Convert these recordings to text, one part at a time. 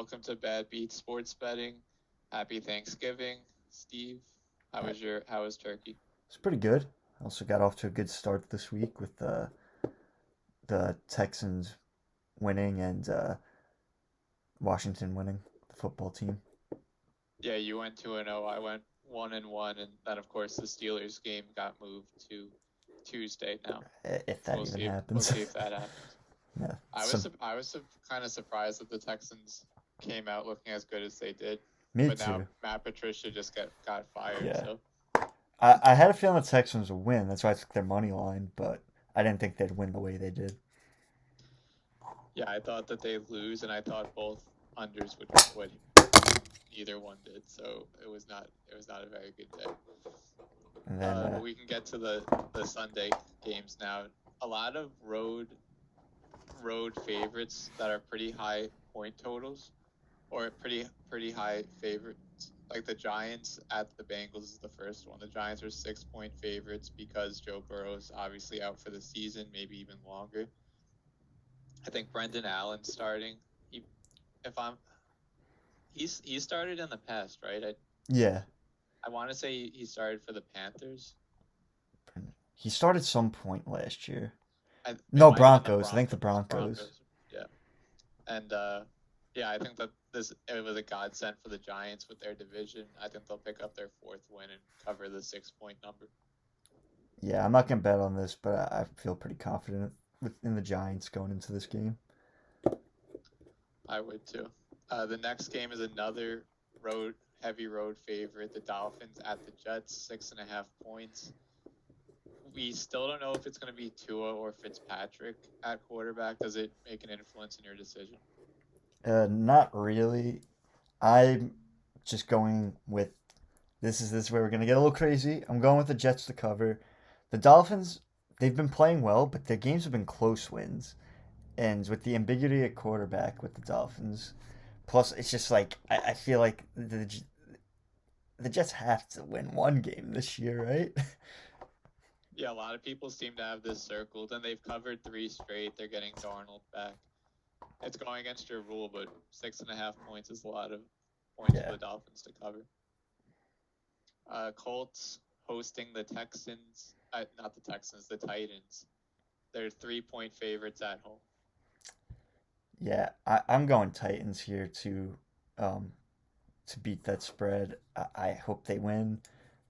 welcome to Bad Beat Sports Betting. Happy Thanksgiving, Steve. How was Turkey? It's pretty good. Also got off to a good start this week with the Texans winning and Washington winning, the football team. Yeah, you went 2-0. I went 1-1, and then of course the Steelers game got moved to Tuesday now. If So that we'll even see if we'll happens. see if that happens. Yeah, I was I was kind of surprised that the Texans came out looking as good as they did, me but now too. Matt Patricia just got fired. Yeah, So I had a feeling the Texans would win. That's why I took their money line, but I didn't think they'd win the way they did. yeah, I thought that they'd lose, and I thought both unders would either one did. So it was not a very good day. And then But we can get to the Sunday games now. A lot of road favorites that are pretty high point totals or pretty high favorites. Like the Giants at the Bengals is the first one. The Giants are 6-point favorites because Joe Burrow is obviously out for the season, maybe even longer. I think Brendan Allen starting. He, if I'm, he started in the past, right? yeah, I want to say he started for the Panthers. he started some point last year. It No, might have been the Broncos. I think the Broncos. Broncos. Yeah, and yeah, I think that it was a godsend for the Giants with their division. I think they'll pick up their fourth win and cover the 6-point number. Yeah, I'm not gonna bet on this, but I feel pretty confident in the Giants going into this game. I would too. The next game is another heavy road favorite. The Dolphins at the Jets, 6.5 points. We still don't know if it's going to be Tua or Fitzpatrick at quarterback. Does it make an influence in your decision? Not really. I'm just going with this is where we're gonna get a little crazy. I'm going with the Jets to cover. The Dolphins, they've been playing well, but their games have been close wins. And with the ambiguity at quarterback with the Dolphins, plus it's just like I feel like the Jets have to win one game this year, right? Yeah, a lot of people seem to have this circled, and they've covered three straight. They're getting Darnold back. It's going against your rule, but 6.5 points is a lot of points for Yeah. the Dolphins to cover. Colts hosting the Texans, not the Texans, the Titans. They're 3-point favorites at home. Yeah, I'm going Titans here um, to beat that spread. I hope they win.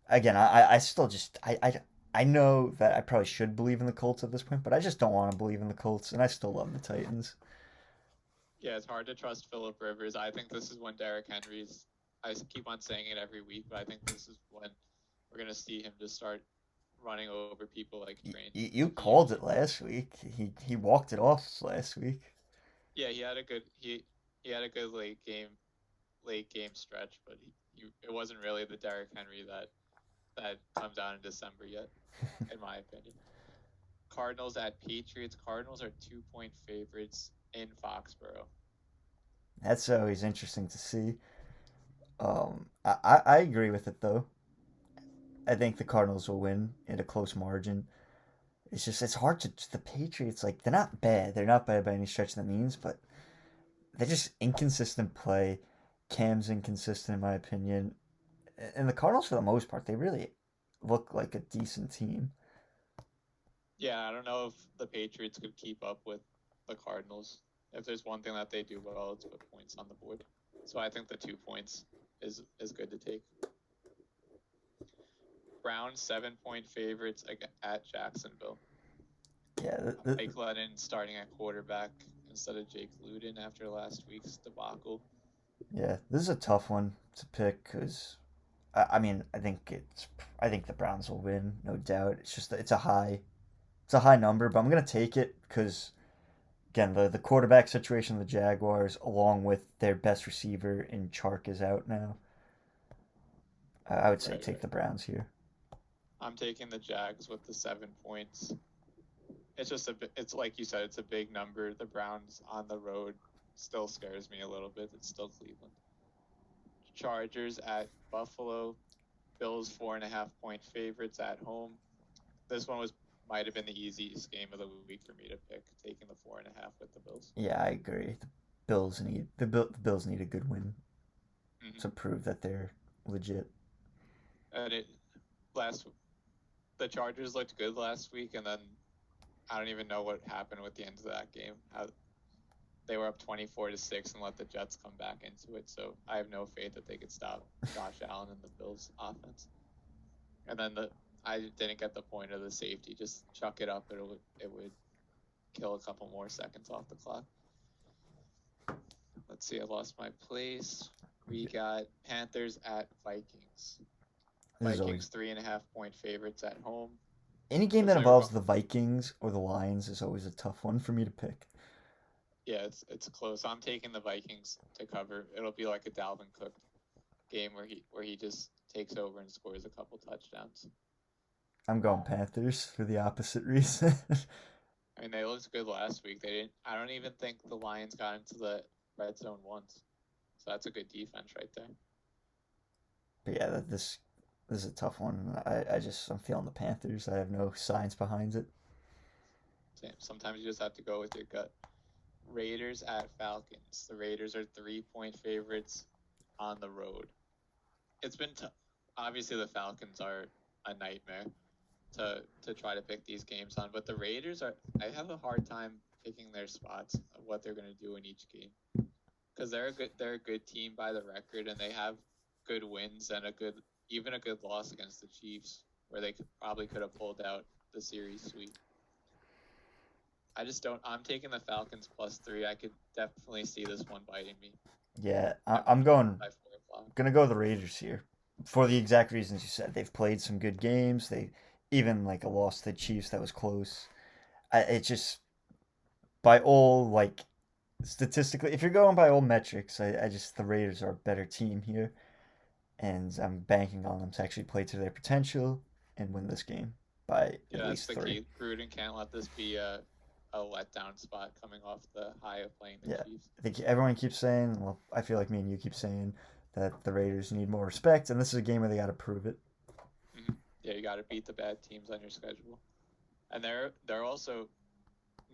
Again, I still just I know that I probably should believe in the Colts at this point, but I just don't want to believe in the Colts, and I still love the Titans. Yeah, it's hard to trust Philip Rivers. I think this is when Derrick Henry's. I keep on saying it every week, but I think this is when we're gonna see him just start running over people like You he called usually it does. last week. He walked it off last week. Yeah, he had a good late game stretch, but it wasn't really the Derrick Henry that comes out in December yet, in my opinion. Cardinals at Patriots. Cardinals are 2-point favorites in Foxborough. That's always interesting to see. I agree with it though. I think the Cardinals will win in a close margin. It's just it's hard to the Patriots like they're not bad. They're not bad by any stretch of the means, but they're just inconsistent play. Cam's inconsistent in my opinion. And the Cardinals for the most part, they really look like a decent team. Yeah, I don't know if the Patriots could keep up with the Cardinals. If there's one thing that they do well, it's put points on the board. So I think the 2 points is good to take. Browns 7-point favorites at Jacksonville. Yeah, Mike Lennon starting at quarterback instead of Jake Luton after last week's debacle. yeah. This is a tough one to pick because I mean I think the Browns will win, no doubt. It's just it's a high number, but I'm gonna take it because again the quarterback situation of the Jaguars, along with their best receiver in Chark is out now. I would say Right, take right. the Browns here. I'm taking the Jags with the 7 points. It's just it's like you said, it's a big number. The Browns on the road still scares me a little bit. It's still Cleveland. Chargers at Buffalo. Bills 4.5-point favorites at home. This one was might have been the easiest game of the week for me to pick, taking the 4.5 with the Bills. Yeah, I agree. The Bills need a good win to Hmm. prove that they're legit. And last the Chargers looked good last week, and then I don't even know what happened with the end of that game. How they were up 24-6 and let the Jets come back into it. So I have no faith that they could stop Josh Allen and the Bills offense. And then I didn't get the point of the safety. Just chuck it up. It would kill a couple more seconds off the clock. Let's see. I lost my place. We got Panthers at Vikings. This is always Vikings 3.5 point favorites at home. any game Because that they're involves the Vikings or the Lions is always a tough one for me to pick. Yeah, it's close. I'm taking the Vikings to cover. It'll be like a Dalvin Cook game where he just takes over and scores a couple touchdowns. I'm going Panthers for the opposite reason. I mean, they looked good last week. They didn't. I don't even think the Lions got into the red zone once. So that's a good defense right there. But yeah, this is a tough one. I'm feeling the Panthers. I have no science behind it. Same. Sometimes you just have to go with your gut. Raiders at Falcons. The Raiders are 3 point favorites on the road. It's been tough. Obviously, the Falcons are a nightmare to try to pick these games on, but the Raiders are. I have a hard time picking their spots of what they're going to do in each game because they're a good team by the record, and they have good wins and even a good loss against the Chiefs, where they probably could have pulled out the series sweep. I just don't. I'm taking the Falcons +3. I could definitely see this one biting me Yeah, by I'm going by 4 o'clock. gonna go with the Raiders here for the exact reasons you said. They've played some good games. They even like a loss to the Chiefs that was close. It just by all like statistically, if you're going by all metrics, I just the Raiders are a better team here, and I'm banking on them to actually play to their potential and win this game by at Yeah, that's least the three. key. Gruden can't let this be a letdown spot coming off the high of playing the Yeah, Chiefs. I think everyone keeps saying. Well, I feel like me and you keep saying that the Raiders need more respect, and this is a game where they got to prove it. Mm-hmm. Yeah, you got to beat the bad teams on your schedule, and they're also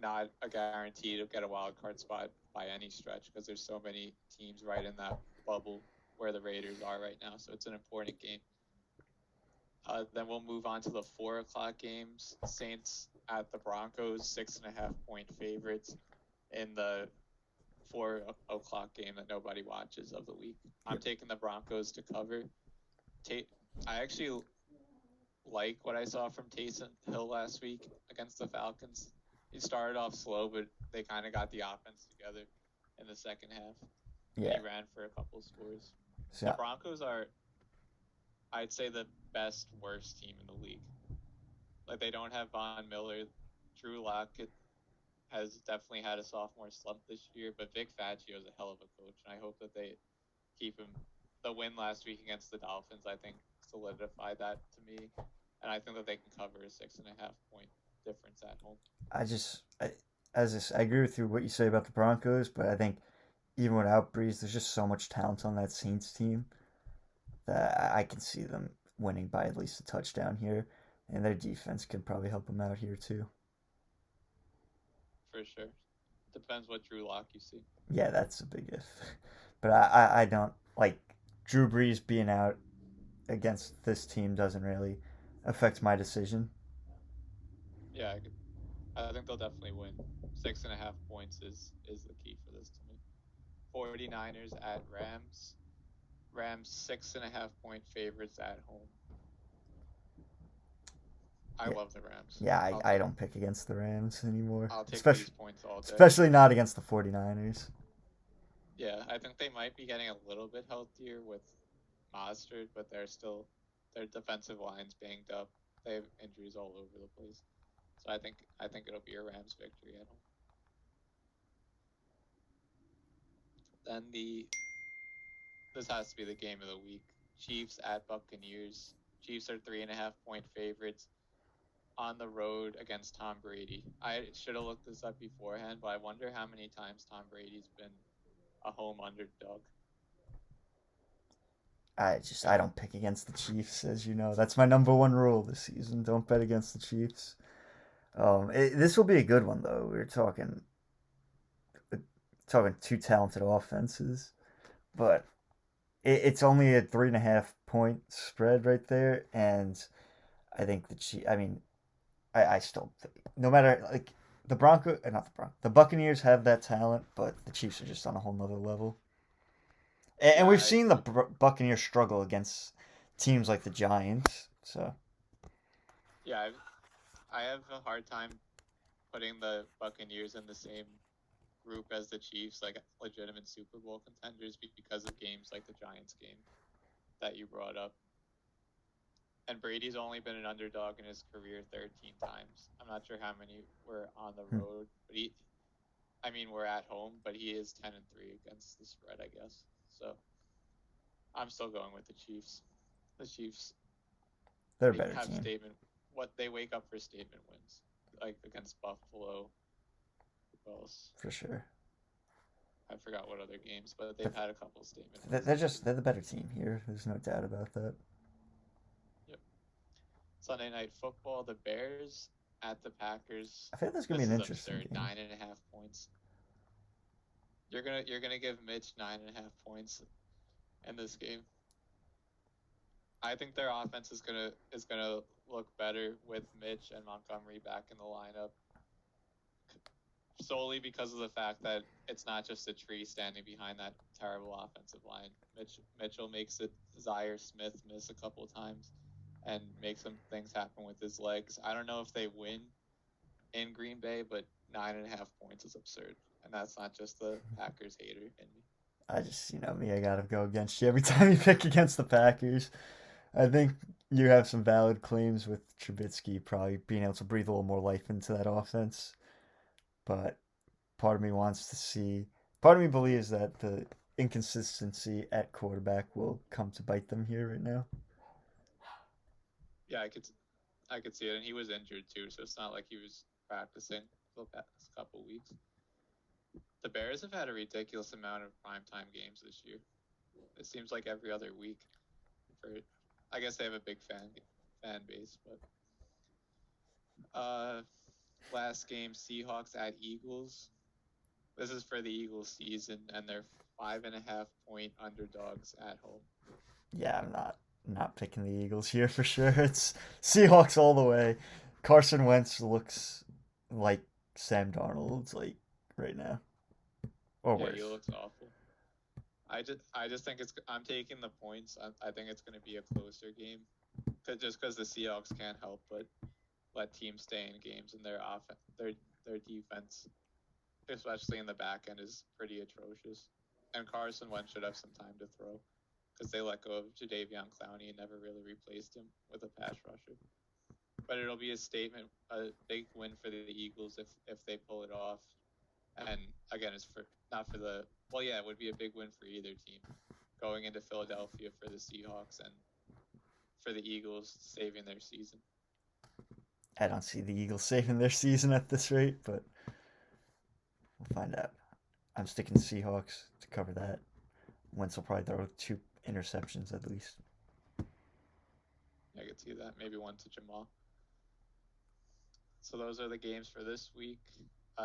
not a guarantee to get a wild card spot by any stretch because there's so many teams right in that bubble where the Raiders are right now. So it's an important game. Then we'll move on to the 4 o'clock games. Saints at the Broncos, 6.5 point favorites in the 4 o'clock game that nobody watches of the week. I'm Yep. taking the Broncos to cover. I actually like what I saw from Taysom Hill last week against the Falcons. He started off slow, but they kind of got the offense together in the second half, and Yeah. he ran for a couple scores. The So Broncos are, I'd say, the best worst team in the league. Like they don't have Von Miller. Drew Lock has definitely had a sophomore slump this year, but Vic Fangio is a hell of a coach, and I hope that they keep him. The win last week against the Dolphins, I think, solidified that to me, and I think that they can cover a 6.5 point difference at home. I just I agree with you what you say about the Broncos, but I think even without Breeze, there's just so much talent on that Saints team that I can see them winning by at least a touchdown here, and their defense could probably help them out here too. For sure. Depends what Drew Lock you see. Yeah, that's a big if, but I don't like Drew Brees being out against this team doesn't really affect my decision. Yeah, I think they'll definitely win. 6.5 points is the key for this to me. 49ers at Rams. Rams 6.5 point favorites at home. I Yeah, love the Rams. yeah, I'll I take don't pick against the Rams anymore, I'll take especially these points all day. especially not against the 49ers. Yeah, I think they might be getting a little bit healthier with Mostert, but their defensive line's banged up. They have injuries all over the place. So I think it'll be a Rams victory at home. Then this has to be the game of the week. Chiefs at Buccaneers. Chiefs are 3.5 point favorites on the road against Tom Brady. I should have looked this up beforehand, but I wonder how many times Tom Brady's been a home underdog. I don't pick against the Chiefs, as you know. That's my number one rule this season. Don't bet against the Chiefs. This will be a good one though. We're talking talking two talented offenses, but it's only a 3.5 point spread right there, and I think the Chiefs. I mean, I still no matter like not the Bronco, the Buccaneers have that talent, but the Chiefs are just on a whole nother level. And Yeah, we've seen the Buccaneers struggle against teams like the Giants. So yeah, I have a hard time putting the Buccaneers in the same group as the Chiefs, like legitimate Super Bowl contenders, because of games like the Giants game that you brought up. And Brady's only been an underdog in his career 13 times. I'm not sure how many were on the road, but we're at home, but he is 10-3 against the spread, I guess. So I'm still going with the Chiefs. The Chiefs they're a better have team they wake up for statement wins, like against Buffalo. Who else? for sure. I forgot what other games, but they've had a couple statement wins. They're the better team here. There's no doubt about that. Yep. Sunday Night Football, the Bears at the Packers. I think that's gonna be an interesting game. 9.5 points. You're gonna give Mitch 9.5 points in this game. I think their offense is gonna look better with Mitch and Montgomery back in the lineup, solely because of the fact that it's not just a tree standing behind that terrible offensive line. Mitchell makes it Zaire Smith miss a couple of times and make some things happen with his legs. I don't know if they win in Green Bay, but 9.5 points is absurd, and that's not just the Packers hater in me. I just, me, I gotta go against you every time you pick against the Packers. I think you have some valid claims with Trubisky probably being able to breathe a little more life into that offense. But part of me believes that the inconsistency at quarterback will come to bite them here right now. Yeah, I could see it, and he was injured too, so it's not like he was practicing for the past couple weeks. The Bears have had a ridiculous amount of primetime games this year. It seems like every other week. I guess they have a big fan base, but last game, Seahawks at Eagles. This is for the Eagles season, and they're 5.5-point underdogs at home. Yeah, I'm not picking the Eagles here for sure. It's Seahawks all the way. Carson Wentz looks like Sam Darnold's like right now, or worse. Yeah, he looks awful. I just think I'm taking the points. I think it's going to be a closer game, because the Seahawks can't help but let teams stay in games, and their defense, especially in the back end, is pretty atrocious. And Carson Wentz should have some time to throw, because they let go of Jadeveon Clowney and never really replaced him with a pass rusher. But it'll be a statement, a big win for the Eagles if they pull it off. And again, it's it would be a big win for either team, going into Philadelphia for the Seahawks and for the Eagles saving their season. I don't see the Eagles saving their season at this rate, but we'll find out. I'm sticking Seahawks to cover that. Wentz will probably throw 2 interceptions at least. I could see that. Maybe one to Jamal. So those are the games for this week.